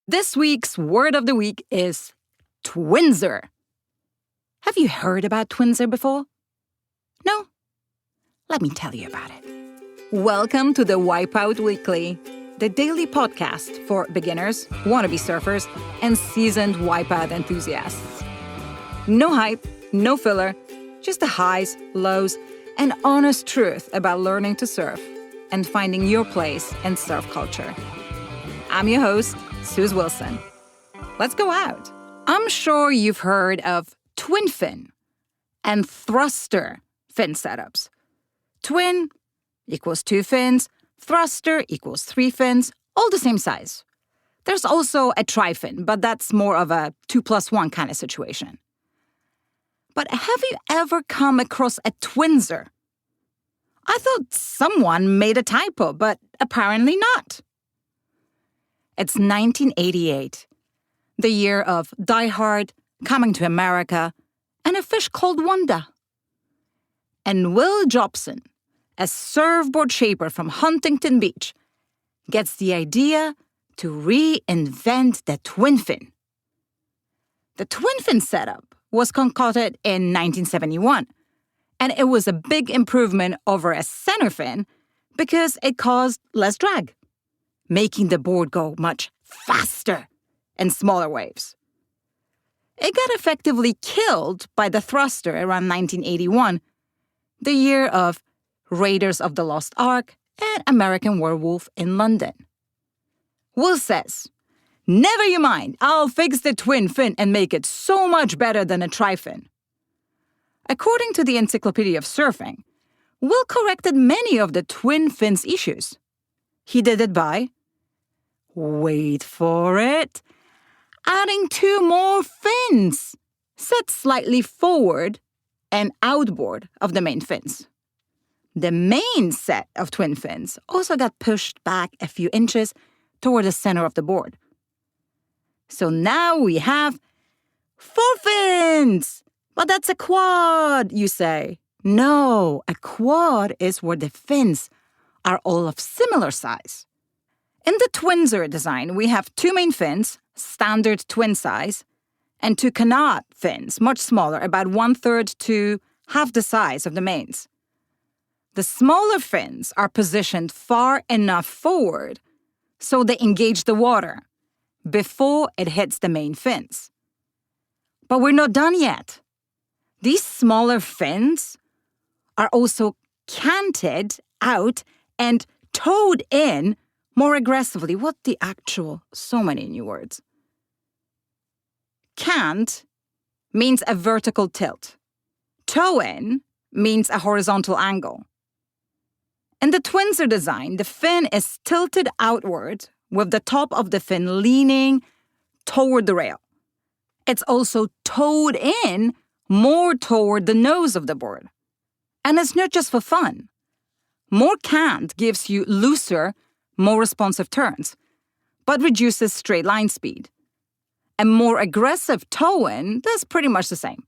This week's word of the week is Twinzer. Have you heard about Twinzer before? No? Let me tell you about it. Welcome to the Wipeout Weekly, the daily podcast for beginners, wannabe surfers, and seasoned wipeout enthusiasts. No hype, no filler, just the highs, lows, and honest truth about learning to surf and finding your place in surf culture. I'm your host, Suze Wilson. Let's go out. I'm sure you've heard of twin fin and thruster fin setups. Twin equals 2 fins, thruster equals 3 fins, all the same size. There's also a tri-fin, but that's more of a 2+1 kind of situation. But have you ever come across a Twinzer? I thought someone made a typo, but apparently not. It's 1988, the year of Die Hard, Coming to America, and a fish called Wanda. And Wil Jobson, a surfboard shaper from Huntington Beach, gets the idea to reinvent the twin fin. The twin fin setup was concocted in 1971, and it was a big improvement over a center fin because it caused less drag, making the board go much faster and smaller waves. It got effectively killed by the thruster around 1981, the year of Raiders of the Lost Ark and American Werewolf in London. Wil says, "Never you mind, I'll fix the twin fin and make it so much better than a tri-fin." According to the Encyclopedia of Surfing, Wil corrected many of the twin fin's issues. He did it by, wait for it, adding 2 more fins, set slightly forward and outboard of the main fins. The main set of twin fins also got pushed back a few inches toward the center of the board. So now we have 4 fins! But that's a quad, you say. No, a quad is where the fins are all of similar size. In the Twinzer design, we have 2 main fins, standard twin size, and 2 canard fins, much smaller, about 1/3 to half the size of the mains. The smaller fins are positioned far enough forward so they engage the water before it hits the main fins. But we're not done yet. These smaller fins are also canted out and towed in more aggressively. What the actual, so many new words. Cant means a vertical tilt. Tow in means a horizontal angle. In the Twinzer design, the fin is tilted outward with the top of the fin leaning toward the rail. It's also towed in more toward the nose of the board. And it's not just for fun. More cant gives you looser, more responsive turns, but reduces straight line speed. A more aggressive tow-in does pretty much the same.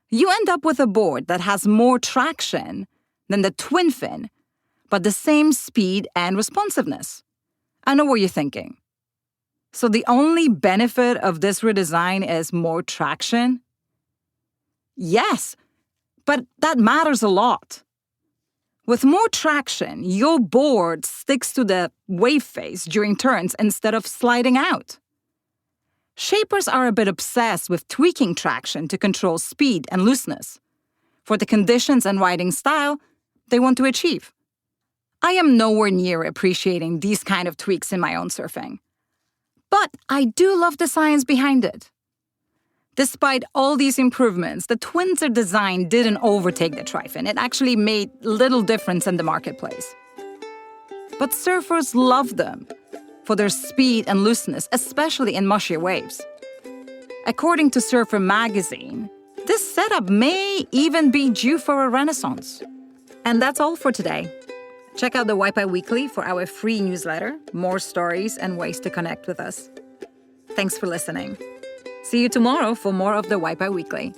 You end up with a board that has more traction than the twin fin, but the same speed and responsiveness. I know what you're thinking. So the only benefit of this redesign is more traction? Yes, but that matters a lot. With more traction, your board sticks to the wave face during turns instead of sliding out. Shapers are a bit obsessed with tweaking traction to control speed and looseness for the conditions and riding style they want to achieve. I am nowhere near appreciating these kind of tweaks in my own surfing. But I do love the science behind it. Despite all these improvements, the Twinzer design didn't overtake the tri-fin. It actually made little difference in the marketplace. But surfers love them for their speed and looseness, especially in mushier waves. According to Surfer magazine, this setup may even be due for a renaissance. And that's all for today. Check out the Wipeout Weekly for our free newsletter, more stories and ways to connect with us. Thanks for listening. See you tomorrow for more of the Wipeout Weekly.